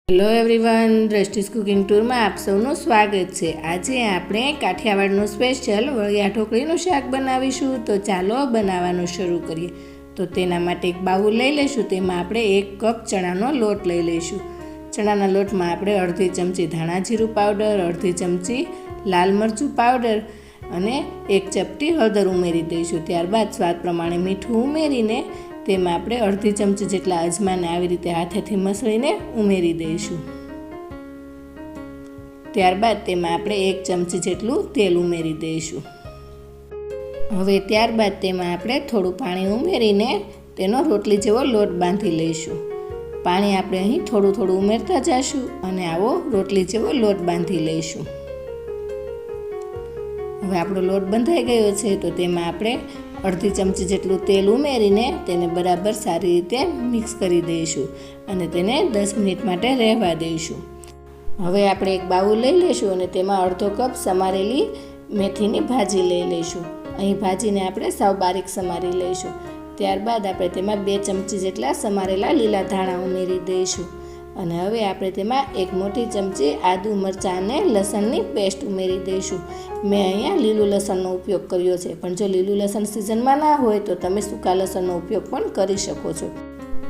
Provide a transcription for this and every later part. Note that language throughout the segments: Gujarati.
હેલો એવરીવન, દ્રષ્ટિસ કુકિંગ ટૂરમાં આપ સૌનું સ્વાગત છે। આજે આપણે કાઠિયાવાડનું સ્પેશિયલ વળિયા ઢોકળીનું શાક બનાવીશું। તો ચાલો બનાવવાનું શરૂ કરીએ। તો તેના માટે એક બાઉલ લઈ લઈશું। તેમાં આપણે 1 કપ ચણાનો લોટ લઈ લઈશું। ચણાના લોટમાં આપણે અડધી ચમચી ધાણા જીરું પાવડર, અડધી ચમચી લાલ મરચું પાવડર અને 1 ચપટી હળદર ઉમેરી દઈશું। ત્યારબાદ સ્વાદ પ્રમાણે મીઠું ઉમેરીને તેમાં આપણે અડધી ચમચી જેટલા અજમાને આવી રીતે હાથેથી મસળીને ઉમેરી દઈશું। ત્યારબાદ તેમાં આપણે 1 ચમચી જેટલું તેલ ઉમેરી દઈશું। હવે ત્યારબાદ તેમાં આપણે થોડું પાણી ઉમેરીને તેનો રોટલી જેવો લોટ બાંધી લઈશું। પાણી આપણે અહીં થોડું થોડું ઉમેરતા જઈશું અને આવો રોટલી જેવો લોટ બાંધી લઈશું। હવે આપણો લોટ બંધાઈ ગયો છે તો તેમાં આપણે અડધી ચમચી જેટલું તેલ ઉમેરીને તેને બરાબર સારી રીતે મિક્સ કરી દઈશું અને તેને 10 મિનિટ માટે રહેવા દઈશું। હવે આપણે એક બાઉલ લઈ લઈશું અને તેમાં અડધો કપ સમારેલી મેથીની ભાજી લઈ લઈશું। અહીં ભાજીને આપણે સાવ બારીક સમારી લઈશું। ત્યારબાદ આપણે તેમાં 2 ચમચી જેટલા સમારેલા લીલા ધાણા ઉમેરી દઈશું અને હવે આપણે તેમાં 1 મોટી ચમચી આદુ મરચાં અને લસણની પેસ્ટ ઉમેરી દઈશું। મેં અહીંયા લીલું લસણનો ઉપયોગ કર્યો છે, પણ જો લીલું લસણ સિઝનમાં ના હોય તો તમે સૂકા લસણનો ઉપયોગ પણ કરી શકો છો।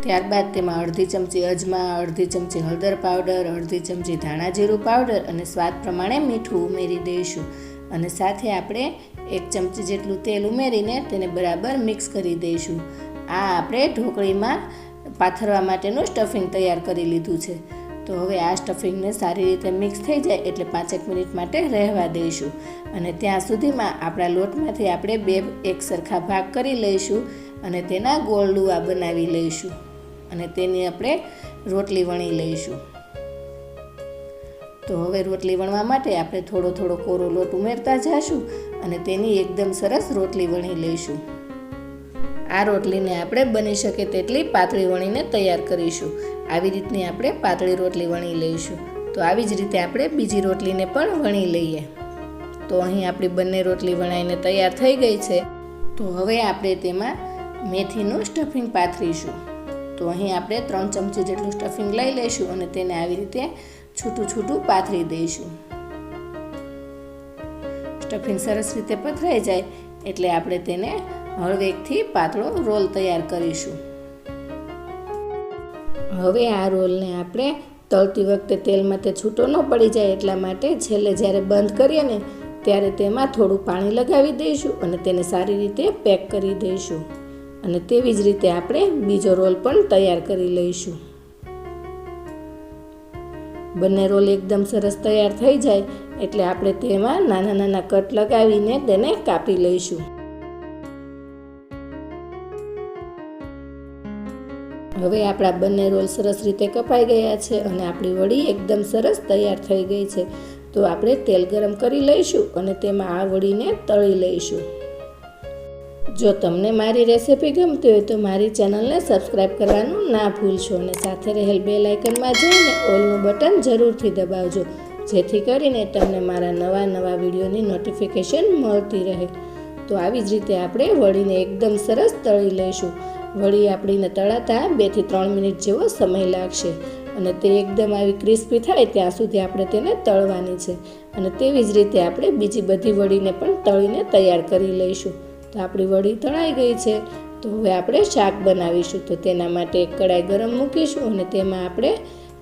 ત્યારબાદ તેમાં અડધી ચમચી અજમા, અડધી ચમચી હળદર પાવડર, અડધી ચમચી ધાણા જીરું પાવડર અને સ્વાદ પ્રમાણે મીઠું ઉમેરી દઈશું અને સાથે આપણે 1 ચમચી જેટલું તેલ ઉમેરીને તેને બરાબર મિક્સ કરી દઈશું। આ આપણે ઢોકળીમાં પાથરવા માટેનું સ્ટફિંગ તૈયાર કરી લીધું છે। તો હવે આ સ્ટફિંગને સારી રીતે મિક્સ થઈ જાય એટલે 5 મિનિટ માટે રહેવા દઈશું અને ત્યાં સુધીમાં આપણા લોટમાંથી આપણે 2 એક સરખા ભાગ કરી લઈશું અને તેના ગોળ લુવા બનાવી લઈશું અને તેની આપણે રોટલી વણી લઈશું। તો હવે રોટલી વણવા માટે આપણે થોડો થોડો કોરો લોટ ઉમેરતા જઈશું અને તેની એકદમ સરસ રોટલી વણી લઈશું। આ રોટલીને આપણે બની શકે તેટલી પાતળી વણીને તૈયાર કરીશું। આવી રીતની આપણે પાતળી રોટલી વણી લઈશું। તો આવી જ રીતે આપણે બીજી રોટલીને પણ વણી લઈએ। તો અહીં આપણી બંને રોટલી વણાઈને તૈયાર થઈ ગઈ છે। તો હવે આપણે તેમાં મેથીનું સ્ટફિંગ પાથરીશું। તો અહીં આપણે 3 ચમચી જેટલું સ્ટફિંગ લઈ લઈશું અને તેને આવી રીતે છૂટું છૂટું પાથરી દઈશું। સ્ટફિંગ સરસ રીતે પથરાઈ જાય એટલે આપણે તેને હળવેકથી પાતળો રોલ તૈયાર કરીશું। હવે આ રોલને આપણે તળતી વખતે તેલમાં તે છૂટો ન પડી જાય એટલા માટે છેલ્લે જ્યારે બંધ કરીએ ને ત્યારે તેમાં થોડું પાણી લગાવી દઈશું અને તેને સારી રીતે પેક કરી દઈશું અને તેવી જ રીતે આપણે બીજો રોલ પણ તૈયાર કરી લઈશું। બંને રોલ એકદમ સરસ તૈયાર થઈ જાય એટલે આપણે તેમાં નાના નાના કટ લગાવીને તેને કાપી લઈશું। હવે આપણા બંને રોલ સરસ રીતે કપાઈ ગયા છે અને આપણી વડી એકદમ સરસ તૈયાર થઈ ગઈ છે। તો આપણે તેલ ગરમ કરી લઈશું અને તેમાં આ વડીને તળી લઈશું। જો તમને મારી રેસિપી ગમતી હોય તો મારી ચેનલને સબસ્ક્રાઈબ કરવાનું ના ભૂલશો અને સાથે રહેલ બેલ આઇકનમાં જઈને ઓલનું બટન જરૂરથી દબાવજો, જેથી કરીને તમને મારા નવા વિડીયોની નોટિફિકેશન મળતી રહે। તો આવી જ રીતે આપણે વડીને એકદમ સરસ તળી લઈશું। વડી આપણીને તળાતા 2 થી 3 મિનિટ જેવો સમય લાગશે અને તે એકદમ આવી ક્રિસ્પી થાય ત્યાં સુધી આપણે તેને તળવાની છે અને તેવી જ રીતે આપણે બીજી બધી વડીને પણ તળીને તૈયાર કરી લઈશું। તો આપણી વડી તળાઈ ગઈ છે। તો હવે આપણે શાક બનાવીશું। તો તેના માટે એક કડાઈ ગરમ મૂકીશું અને તેમાં આપણે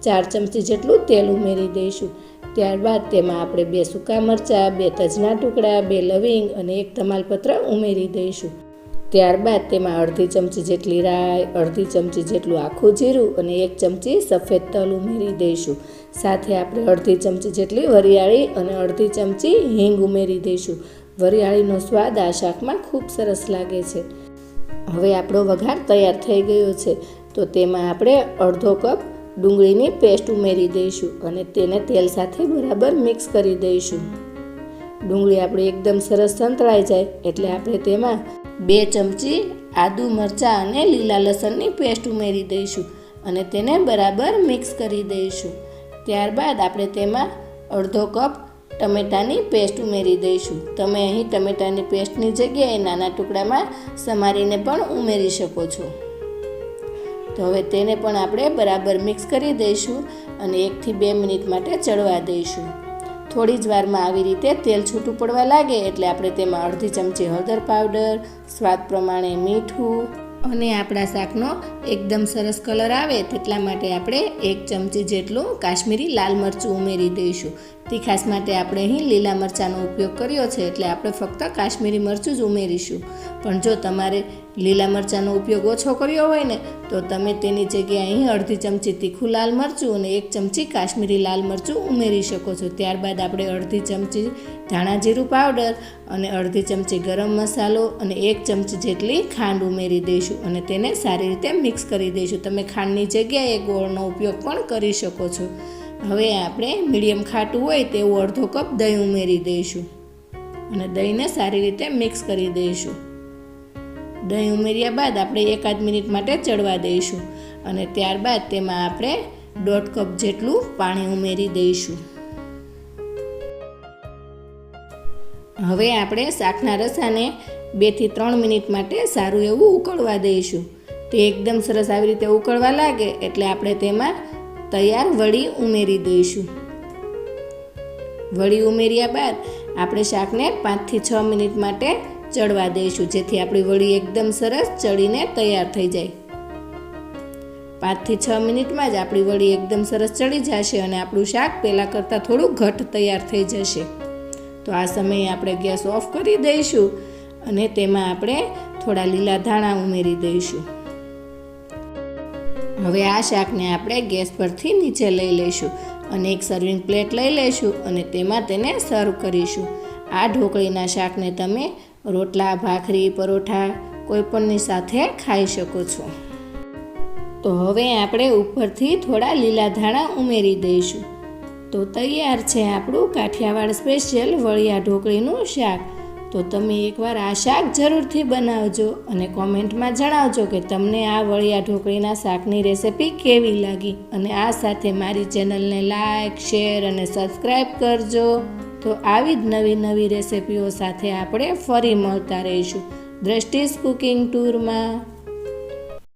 4 ચમચી જેટલું તેલ ઉમેરી દઈશું। ત્યારબાદ તેમાં આપણે 2 સૂકા મરચાં, 2 તજના ટુકડા, 2 લવિંગ અને 1 તમાલપત્ર ઉમેરી દઈશું। ત્યારબાદ તેમાં અડધી ચમચી જેટલી રાઈ, અડધી ચમચી જેટલું આખું જીરું અને 1 ચમચી સફેદ તલ ઉમેરી દઈશું। સાથે આપણે અડધી ચમચી જેટલી વરિયાળી અને અડધી ચમચી હિંગ ઉમેરી દઈશું। વરિયાળીનો સ્વાદ આ શાકમાં ખૂબ સરસ લાગે છે। હવે આપણો વઘાર તૈયાર થઈ ગયો છે। તો તેમાં આપણે અડધો કપ ડુંગળીની પેસ્ટ ઉમેરી દઈશું અને તેને તેલ સાથે બરાબર મિક્સ કરી દઈશું। ડુંગળી આપણી એકદમ સરસ સંતળાઈ જાય એટલે આપણે તેમાં 2 ચમચી આદુ મરચાં અને લીલા લસણની પેસ્ટ ઉમેરી દઈશું અને તેને બરાબર મિક્સ કરી દઈશું। ત્યારબાદ આપણે તેમાં અડધો કપ ટમેટાની પેસ્ટ ઉમેરી દઈશું। તમે અહીં ટમેટાની પેસ્ટની જગ્યાએ નાના ટુકડામાં સમારીને પણ ઉમેરી શકો છો। તો હવે તેને પણ આપણે બરાબર મિક્સ કરી દઈશું અને 1 થી 2 મિનિટ માટે ચડવા દઈશું. થોડી જ વારમાં આવી રીતે તેલ છૂટું પડવા લાગે એટલે આપણે તેમાં અડધી ચમચી હળદર પાવડર, સ્વાદ પ્રમાણે મીઠું અને આપણા શાકનો એકદમ સરસ કલર આવે તેટલા માટે આપણે 1 ચમચી જેટલું કાશ્મીરી લાલ મરચું ઉમેરી દઈશું. તીખાશ માટે આપણે અહીં લીલા મરચાંનો ઉપયોગ કર્યો છે એટલે આપણે ફક્ત કાશ્મીરી મરચું જ ઉમેરીશું. પણ જો તમારે લીલા મરચાંનો ઉપયોગ ઓછો કર્યો હોય ને તો તમે તેની જગ્યાએ અહીં અડધી ચમચી તીખું લાલ મરચું અને 1 ચમચી કાશ્મીરી લાલ મરચું ઉમેરી શકો છો. ત્યારબાદ આપણે અડધી ચમચી ધાણા જીરું પાવડર અને અડધી ચમચી ગરમ મસાલો અને 1 ચમચી જેટલી ખાંડ ઉમેરી દઈશું અને તેને સારી રીતે મિક્સ કરી દઈશું. તમે ખાંડની જગ્યાએ ગોળનો ઉપયોગ પણ કરી શકો છો. હવે આપણે મીડિયમ ખાટું હોય તેવું અડધો કપ દહીં ઉમેરી દઈશું અને દહીંને સારી રીતે મિક્સ કરી દઈશું. દહીં ઉમેર્યા બાદ આપણે 1 મિનિટ માટે ચડવા દઈશું અને ત્યારબાદ તેમાં આપણે 1.5 કપ જેટલું પાણી ઉમેરી દઈશું. હવે આપણે શાકના રસાને 2 થી 3 મિનિટ માટે સારું એવું ઉકળવા દઈશું. તે એકદમ સરસ આવી રીતે ઉકળવા લાગે એટલે આપણે તેમાં તૈયાર વડી ઉમેરી દઈશું. વડી ઉમેર્યા બાદ આપણે શાકને 5 થી 6 મિનિટ માટે ચડવા દઈશું જેથી આપણી વડી એકદમ સરસ ચડીને તૈયાર થઈ જાય. 5 થી 6 મિનિટમાં જ આપણી વડી એકદમ સરસ ચડી જશે અને આપણું શાક પહેલાં કરતાં થોડું ઘટ્ટ તૈયાર થઈ જશે. તો આ સમયે આપણે ગેસ ઓફ કરી દઈશું અને તેમાં આપણે થોડા લીલા ધાણા ઉમેરી દઈશું. હવે આ શાકને આપણે ગેસ પરથી નીચે લઈ લઈશું અને એક સર્વિંગ પ્લેટ લઈ લઈશું અને તેમાં તેને સર્વ કરીશું. આ ઢોકળીના શાકને તમે રોટલા, ભાખરી, પરોઠા કોઈપણની સાથે ખાઈ શકો છો. તો હવે આપણે ઉપરથી થોડા લીલા ધાણા ઉમેરી દઈશું. તો તૈયાર છે આપણું કાઠિયાવાડ સ્પેશિયલ વળિયા ઢોકળીનું શાક. તો તમે એકવાર આ શાક જરૂરથી બનાવજો અને કોમેન્ટમાં જણાવજો કે તમને આ વળિયા ઢોકળીના શાકની રેસિપી કેવી લાગી. અને આ સાથે મારી ચેનલને લાઈક, શેર અને સબસ્ક્રાઈબ કરજો. તો આવી જ નવી રેસિપીઓ સાથે આપણે ફરી મળતા રહીશું દ્રષ્ટિસ કુકિંગ ટૂરમાં.